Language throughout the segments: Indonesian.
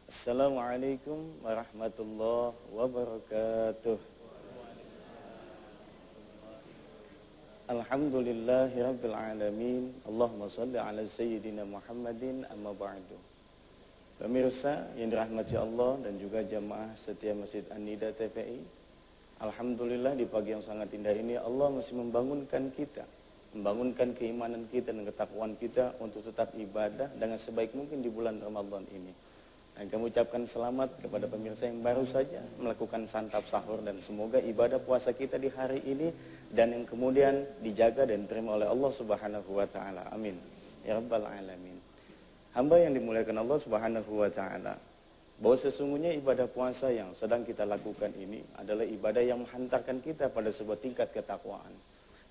Assalamualaikum warahmatullahi wabarakatuh. Alhamdulillahirabbil alamin. Allahumma shalli ala sayyidina Muhammadin amma ba'du. Pemirsa yang dirahmati Allah dan juga jamaah setia Masjid An-Nida TPI, alhamdulillah di pagi yang sangat indah ini Allah masih membangunkan kita, membangunkan keimanan kita dan ketakwaan kita untuk tetap ibadah dengan sebaik mungkin di bulan Ramadan ini. Dan kami ucapkan selamat kepada pemirsa yang baru saja melakukan santap sahur, dan semoga ibadah puasa kita di hari ini dan yang kemudian dijaga dan diterima oleh Allah Subhanahu wa taala. Amin ya rabbal alamin. Hamba yang dimuliakan Allah Subhanahu wa taala, bahwa sesungguhnya ibadah puasa yang sedang kita lakukan ini adalah ibadah yang menghantarkan kita pada sebuah tingkat ketakwaan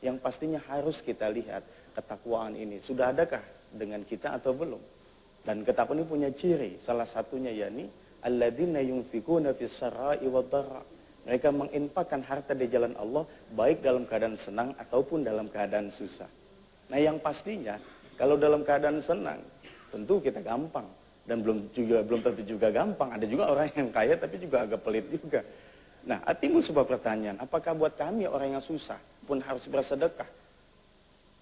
yang pastinya harus kita lihat ketakwaan ini sudah adakah dengan kita atau belum. Dan ketakwaan ini punya ciri, salah satunya yakni alladzina yunfikuna fis sarai wad dharra. Mereka menginfakkan harta di jalan Allah baik dalam keadaan senang ataupun dalam keadaan susah. Nah, yang pastinya kalau dalam keadaan senang tentu kita gampang, dan belum tentu juga gampang. Ada juga orang yang kaya tapi juga agak pelit juga. Nah, timbul sebuah pertanyaan, apakah buat kami orang yang susah pun harus bersedekah?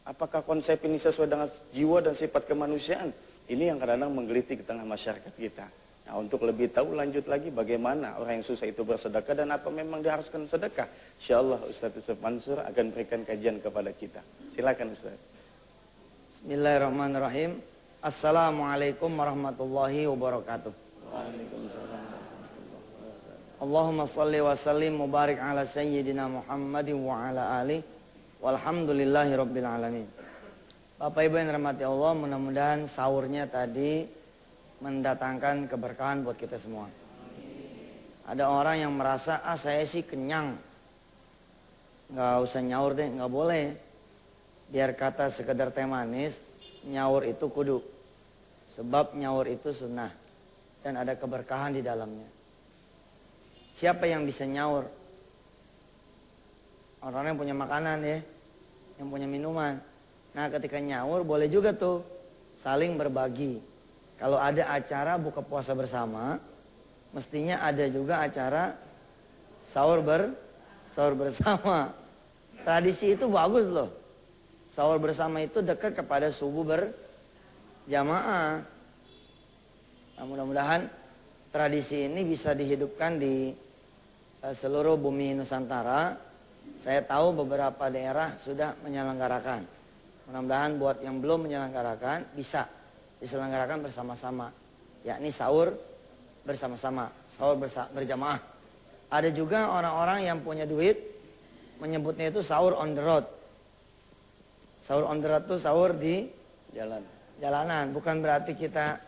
Apakah konsep ini sesuai dengan jiwa dan sifat kemanusiaan? Ini yang kadang-kadang menggelitik di tengah masyarakat kita. Nah, untuk lebih tahu lanjut lagi bagaimana orang yang susah itu bersedekah dan apa memang diharuskan sedekah, insyaallah Ustaz Yusuf Mansur akan berikan kajian kepada kita. Silakan Ustaz. Bismillahirrahmanirrahim. Assalamualaikum warahmatullahi wabarakatuh. Waalaikumsalam warahmatullahi wabarakatuh. Allahumma salli wa sallim mubarik ala sayyidina Muhammadin wa ala alihi walhamdulillahi rabbil alamin. Bapak Ibu yang dirahmati Allah, mudah-mudahan sahurnya tadi mendatangkan keberkahan buat kita semua. Ada orang yang merasa, saya sih kenyang, nggak usah nyaur deh, nggak boleh. Biar kata sekedar teh manis, nyaur itu kudu. Sebab nyaur itu sunnah dan ada keberkahan di dalamnya. Siapa yang bisa nyaur? Orang-orang yang punya makanan ya, yang punya minuman. Nah, ketika nyaur boleh juga tuh saling berbagi. Kalau ada acara buka puasa bersama, mestinya ada juga acara sahur bersama. Tradisi itu bagus loh. Sahur bersama itu dekat kepada subuh berjamaah. Nah, mudah-mudahan tradisi ini bisa dihidupkan di seluruh bumi Nusantara. Saya tahu beberapa daerah sudah menyelenggarakan. Mudah-mudahan buat yang belum menyelenggarakan bisa diselenggarakan bersama-sama, yakni sahur bersama-sama, sahur berjamaah. Ada juga orang-orang yang punya duit menyebutnya itu sahur on the road. Sahur on the road itu sahur di jalanan. Bukan berarti kita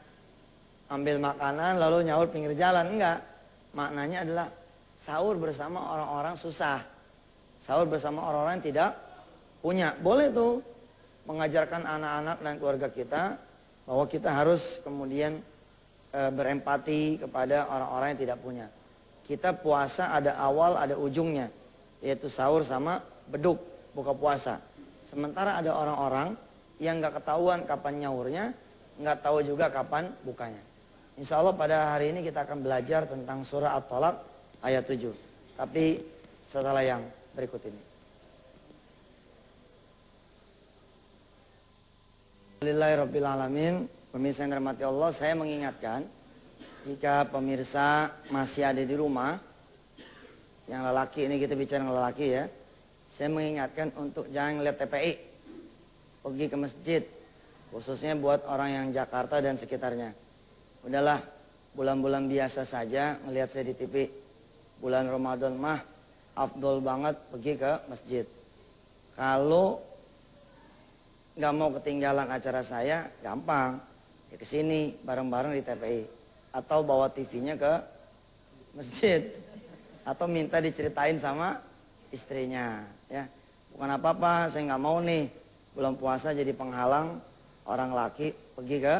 ambil makanan lalu nyaur pinggir jalan, enggak. Maknanya adalah sahur bersama orang-orang susah, sahur bersama orang-orang yang tidak punya. Boleh tuh mengajarkan anak-anak dan keluarga kita bahwa kita harus kemudian berempati kepada orang-orang yang tidak punya. Kita puasa ada awal ada ujungnya, yaitu sahur sama beduk buka puasa. Sementara ada orang-orang yang nggak ketahuan kapan nyaurnya, nggak tahu juga kapan bukanya. Insya Allah pada hari ini kita akan belajar tentang surah At-Talaq ayat 7. Tapi setelah yang berikut ini. Alhamdulillahirrabbilalamin. Pemirsa yang dirahmati Allah, saya mengingatkan jika pemirsa masih ada di rumah, yang lelaki ini kita bicara yang lelaki ya, saya mengingatkan untuk jangan lihat TPI, pergi ke masjid, khususnya buat orang yang Jakarta dan sekitarnya. Udahlah, bulan-bulan biasa saja ngelihat saya di TV. Bulan Ramadan mah afdol banget pergi ke masjid. Kalau nggak mau ketinggalan acara saya, gampang. Ya kesini bareng-bareng di TPI. Atau bawa TV-nya ke masjid. Atau minta diceritain sama istrinya. Ya, bukan apa-apa, saya nggak mau nih bulan puasa jadi penghalang orang laki pergi ke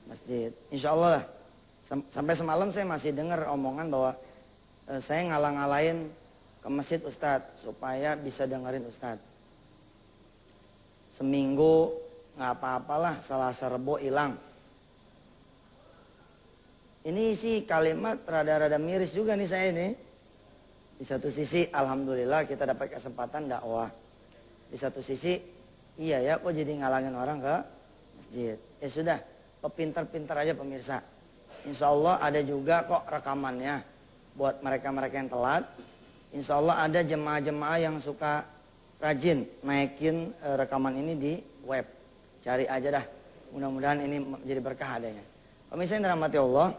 masjid. Insya Allah lah. Sampai semalam saya masih dengar omongan bahwa saya ngalang-ngalain ke masjid Ustadz supaya bisa dengerin Ustadz. Seminggu nggak apa-apalah, Selasa Rebo hilang. Ini sih kalimat rada-rada miris juga nih saya ini. Di satu sisi alhamdulillah kita dapat kesempatan dakwah. Di satu sisi iya ya kok jadi ngalangin orang ke masjid. Ya sudah, pintar-pintar aja pemirsa. Insya Allah ada juga kok rekamannya buat mereka-mereka yang telat. Insya Allah ada jemaah-jemaah yang suka rajin naikin rekaman ini di web. Cari aja dah. Mudah-mudahan ini menjadi berkah adanya. Pemirsa yang dirahmati Allah,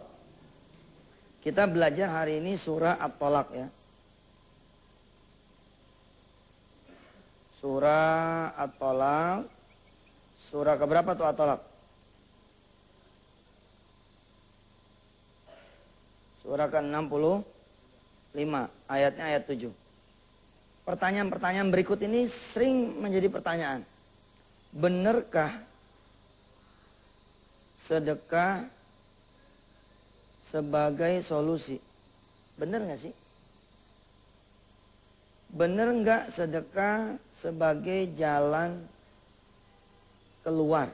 kita belajar hari ini surah At-Tolak ya. Surah At-Tolak. Surah keberapa tuh At-Tolak? Surah ke-65. Ayatnya ayat 7. Pertanyaan-pertanyaan berikut ini sering menjadi pertanyaan. Benarkah sedekah sebagai solusi? Benar nggak sih? Benar nggak sedekah sebagai jalan keluar?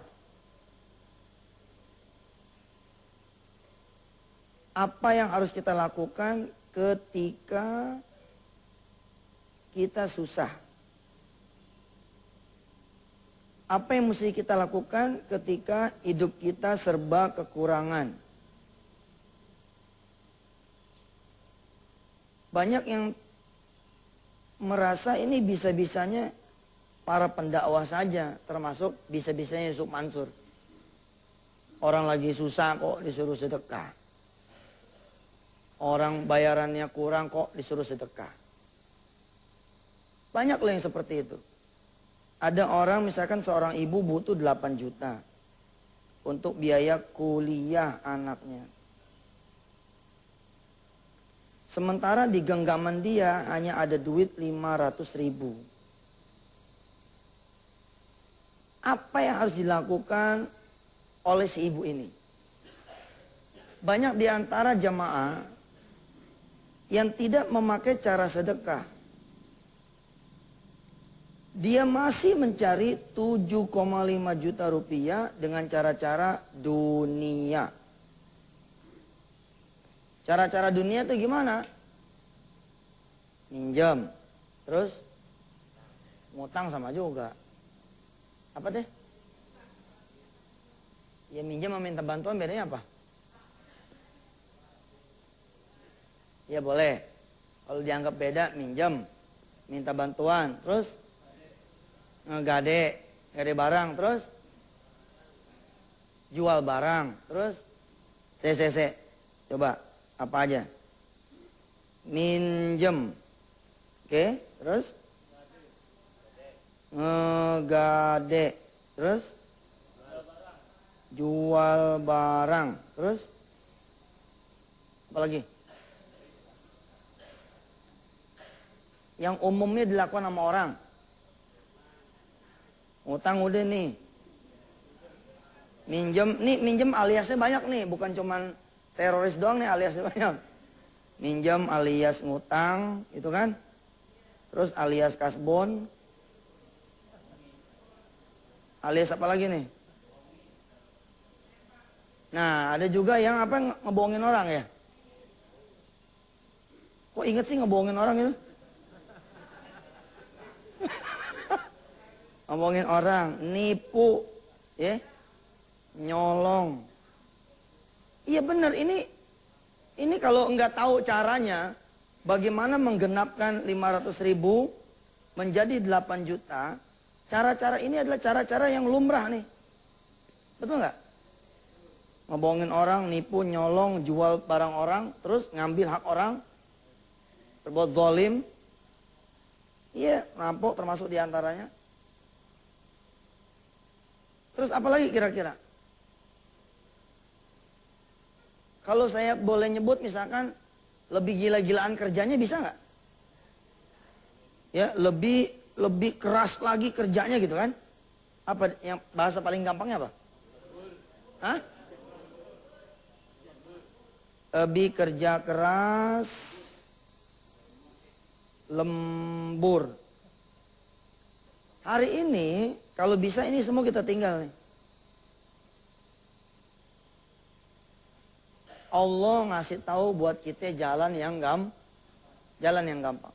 Apa yang harus kita lakukan ketika kita susah? Apa yang mesti kita lakukan ketika hidup kita serba kekurangan? Banyak yang merasa ini bisa-bisanya para pendakwah saja, termasuk bisa-bisanya Yusuf Mansur. Orang lagi susah kok disuruh sedekah. Orang bayarannya kurang kok disuruh sedekah. Banyak loh yang seperti itu. Ada orang misalkan seorang ibu butuh 8 juta untuk biaya kuliah anaknya. Sementara di genggaman dia hanya ada duit 500 ribu. Apa yang harus dilakukan oleh si ibu ini? Banyak di antara jamaah yang tidak memakai cara sedekah. Dia masih mencari 7,5 juta rupiah dengan cara-cara dunia. Cara-cara dunia itu gimana? Minjam, terus ngutang sama juga. Apa teh? Ya minjam sama minta bantuan bedanya apa? Ya boleh. Kalau dianggap beda minjam, minta bantuan, terus ngegade, gade barang, terus jual barang, terus CCC. Coba apa aja? Minjem. Oke, terus ngegade, terus jual barang, terus apa lagi? Yang umumnya dilakukan sama orang. Utang udah nih. Minjem aliasnya banyak nih, bukan cuman teroris doang nih aliasnya banyak. Minjem alias ngutang, itu kan? Terus alias kasbon. Alias apa lagi nih? Nah, ada juga yang apa ngebohongin orang ya? Kok inget sih ngebohongin orang itu? Ngomongin orang, nipu, ya, nyolong. Iya benar, ini kalau nggak tahu caranya, bagaimana menggenapkan 500 ribu menjadi 8 juta, cara-cara ini adalah cara-cara yang lumrah nih. Betul nggak? Ngebohongin orang, nipu, nyolong, jual barang orang, terus ngambil hak orang, berbuat zalim. Iya, rampok termasuk diantaranya. Terus apa lagi kira-kira? Kalau saya boleh nyebut misalkan lebih gila-gilaan kerjanya bisa nggak? Ya lebih keras lagi kerjanya gitu kan? Apa yang bahasa paling gampangnya apa? Hah? Lebih kerja keras, lembur. Hari ini kalau bisa ini semua kita tinggal nih. Allah ngasih tahu buat kita jalan yang gampang.